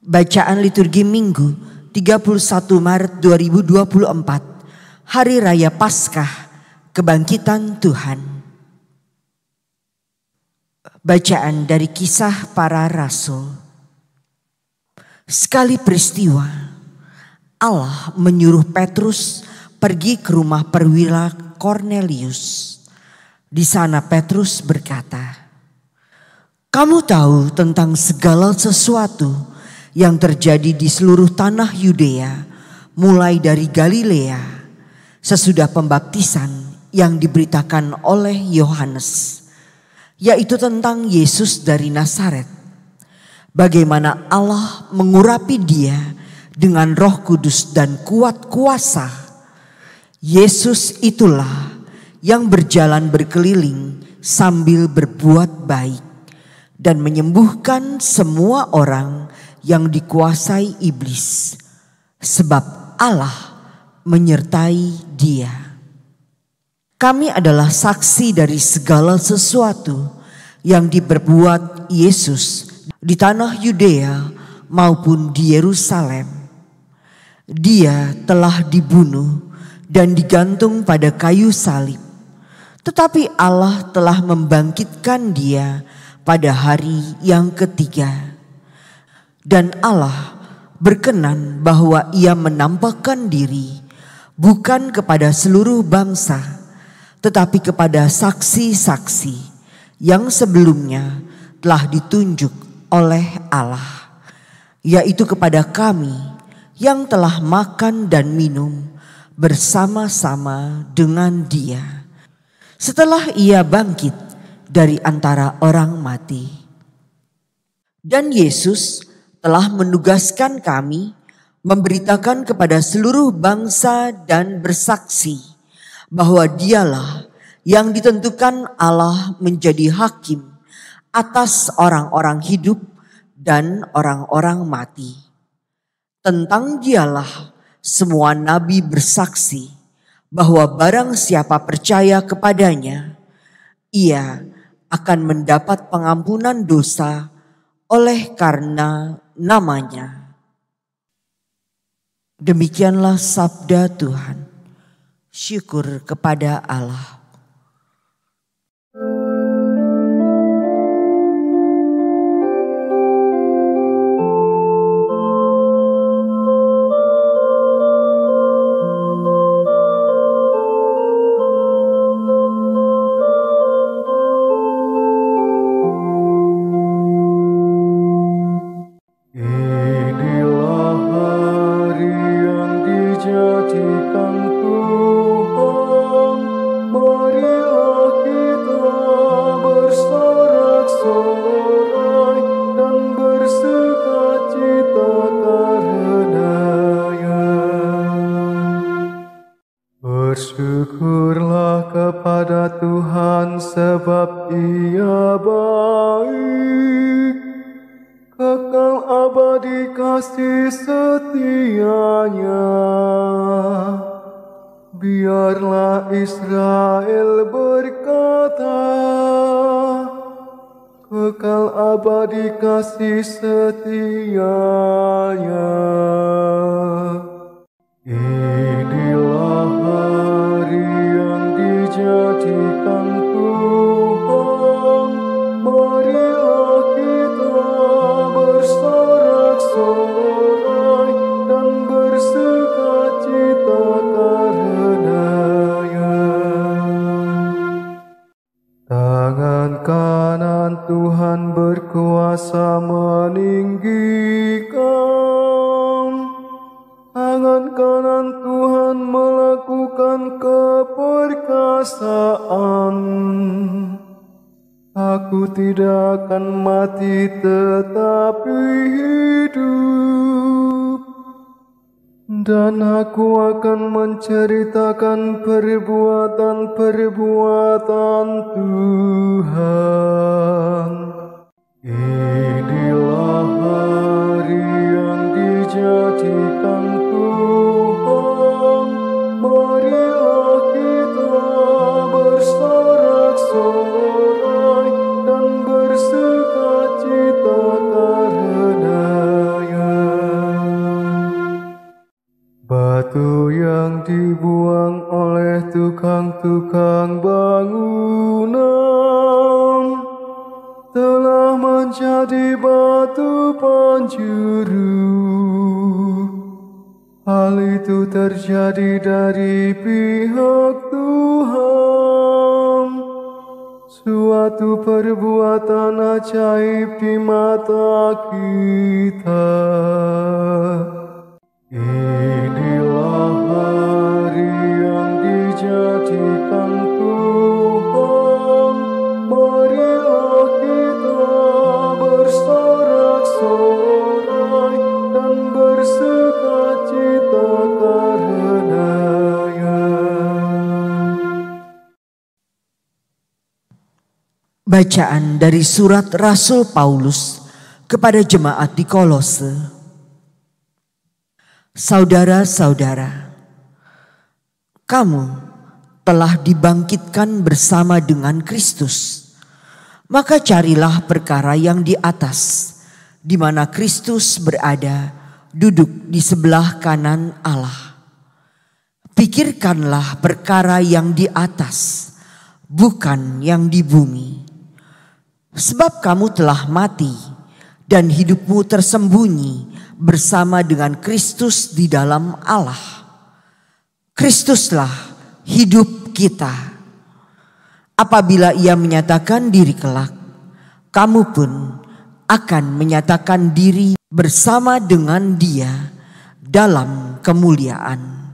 Bacaan liturgi Minggu 31 Maret 2024, Hari Raya Paskah, Kebangkitan Tuhan. Bacaan dari Kisah Para Rasul. Sekali peristiwa, Allah menyuruh Petrus pergi ke rumah perwira Kornelius. Di sana Petrus berkata, "Kamu tahu tentang segala sesuatu yang terjadi di seluruh tanah Yudea, mulai dari Galilea, sesudah pembaptisan yang diberitakan oleh Yohanes, yaitu tentang Yesus dari Nazaret. Bagaimana Allah mengurapi dia dengan Roh Kudus dan kuat kuasa. Yesus itulah yang berjalan berkeliling sambil berbuat baik dan menyembuhkan semua orang yang dikuasai iblis, sebab Allah menyertai dia. Kami adalah saksi dari segala sesuatu yang diperbuat Yesus di tanah Yudea maupun di Yerusalem. Dia telah dibunuh dan digantung pada kayu salib, tetapi Allah telah membangkitkan dia pada hari yang ketiga. Dan Allah berkenan bahwa ia menampakkan diri bukan kepada seluruh bangsa, tetapi kepada saksi-saksi yang sebelumnya telah ditunjuk oleh Allah, yaitu kepada kami yang telah makan dan minum bersama-sama dengan dia setelah ia bangkit dari antara orang mati. Dan Yesus telah menugaskan kami memberitakan kepada seluruh bangsa dan bersaksi bahwa dialah yang ditentukan Allah menjadi hakim atas orang-orang hidup dan orang-orang mati. Tentang dialah semua nabi bersaksi bahwa barang siapa percaya kepadanya, ia akan mendapat pengampunan dosa oleh karena namanya." Demikianlah sabda Tuhan. Syukur kepada Allah. Bersyukurlah kepada Tuhan sebab Ia baik, kekal abadi kasih setianya. Biarlah Israel berkata, kekal abadi kasih setianya. Inilah hari yang dijadikan Tuhan, marilah kita bersorak-sorai dan bersukacita karenanya. Tangan kanan Tuhan berkuasa meninggikan, tangan kanan Tuhan melakukan keperkasaan. Aku tidak akan mati tetapi hidup, dan aku akan menceritakan perbuatan-perbuatan Tuhan. Inilah hari yang dijadikan Tuhan, marilah kita bersorak-sorai dan bersukacita karenanya. batu yang dibuang oleh tukang-tukang bangunan telah menjadi batu penjuru. Hal itu terjadi dari pihak Tuhan, suatu perbuatan ajaib di mata kita. Inilah hari yang dijadikan Tuhan, marilah kita bersorak-sorai dan bersukacita karenanya. Bacaan dari surat Rasul Paulus kepada jemaat di Kolose. Saudara-saudara, kamu telah dibangkitkan bersama dengan Kristus. Maka carilah perkara yang di atas, di mana Kristus berada, duduk di sebelah kanan Allah. Pikirkanlah perkara yang di atas, bukan yang di bumi. Sebab kamu telah mati, dan hidupmu tersembunyi bersama dengan Kristus di dalam Allah. Kristuslah hidup kita. Apabila Ia menyatakan diri kelak, kamu pun akan menyatakan diri bersama dengan Dia dalam kemuliaan.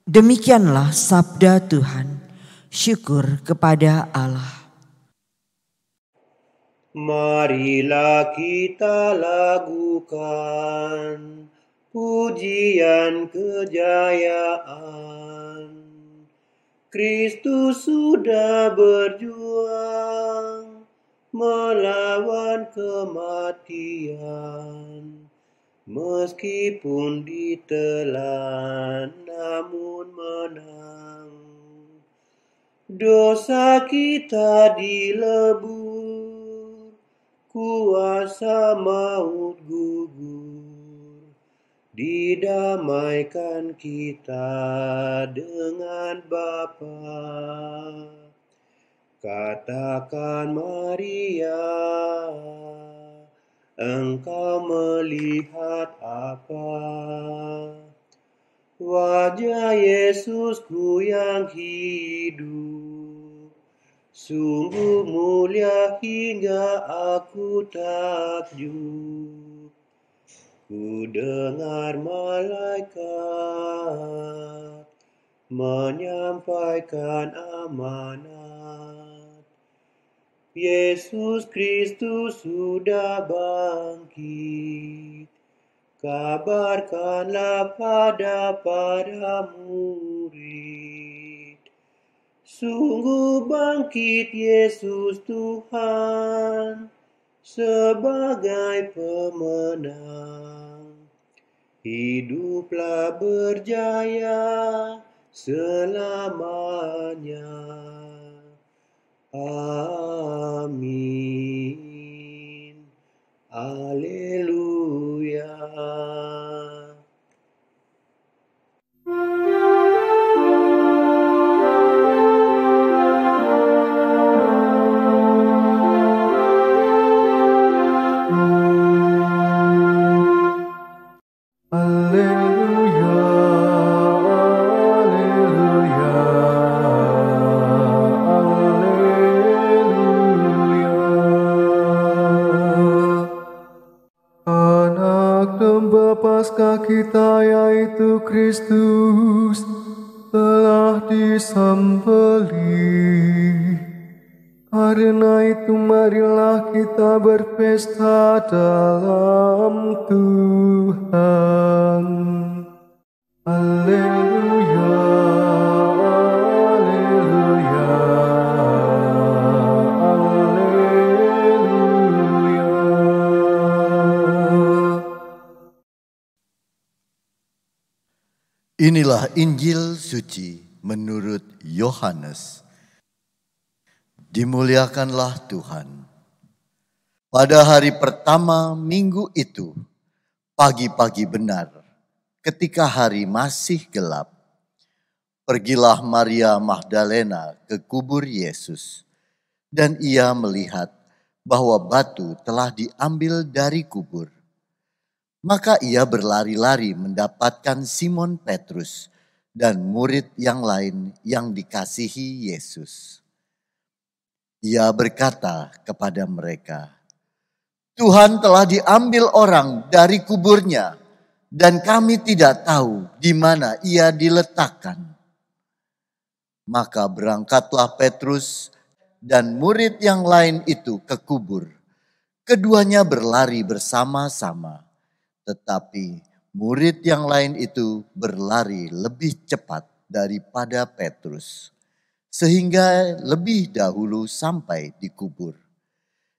Demikianlah sabda Tuhan. Syukur kepada Allah. Marilah kita lagukan pujian kejayaan. Kristus sudah berjuang melawan kematian. Meskipun ditelan namun menang. Dosa kita dilebur, kuasa maut gugur, didamaikan kita dengan Bapa. Katakan Maria, engkau melihat apa? Wajah Yesusku yang hidup, sungguh mulia hingga aku takjub. Ku dengar malaikat menyampaikan amanat. Yesus Kristus sudah bangkit. Kabarkanlah pada para murid. Sungguh bangkit Yesus Tuhan sebagai pemenang. Hiduplah berjaya selamanya. Amin. Haleluya. Paskah kita yaitu Kristus telah disembelih. Karena itu marilah kita berpesta dalam Tuhan. Haleluya, haleluya, haleluya. Inilah Injil suci menurut Yohanes. Dimuliakanlah Tuhan. Pada hari pertama minggu itu, pagi-pagi benar, ketika hari masih gelap, pergilah Maria Magdalena ke kubur Yesus, dan ia melihat bahwa batu telah diambil dari kubur. Maka ia berlari-lari mendapatkan Simon Petrus dan murid yang lain yang dikasihi Yesus. Ia berkata kepada mereka, "Tuhan telah diambil orang dari kuburnya, dan kami tidak tahu di mana ia diletakkan." Maka berangkatlah Petrus dan murid yang lain itu ke kubur. Keduanya berlari bersama-sama, tetapi murid yang lain itu berlari lebih cepat daripada Petrus, sehingga lebih dahulu sampai di kubur.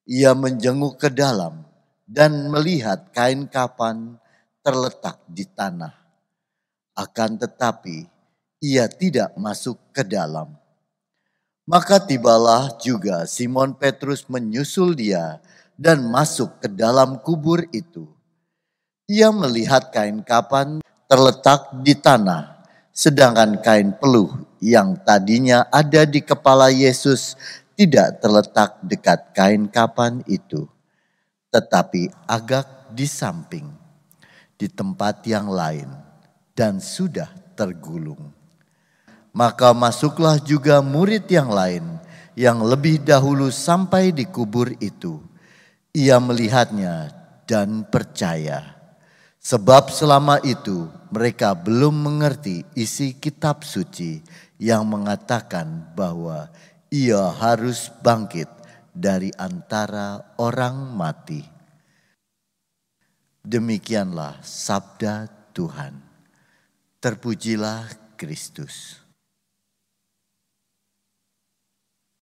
Ia menjenguk ke dalam dan melihat kain kafan terletak di tanah. Akan tetapi ia tidak masuk ke dalam. Maka tibalah juga Simon Petrus menyusul dia dan masuk ke dalam kubur itu. Ia melihat kain kafan terletak di tanah, sedangkan kain peluh yang tadinya ada di kepala Yesus tidak terletak dekat kain kafan itu, tetapi agak di samping, di tempat yang lain, dan sudah tergulung. Maka masuklah juga murid yang lain yang lebih dahulu sampai di kubur itu. Ia melihatnya dan percaya. Sebab selama itu mereka belum mengerti isi kitab suci yang mengatakan bahwa ia harus bangkit dari antara orang mati. Demikianlah sabda Tuhan. Terpujilah Kristus.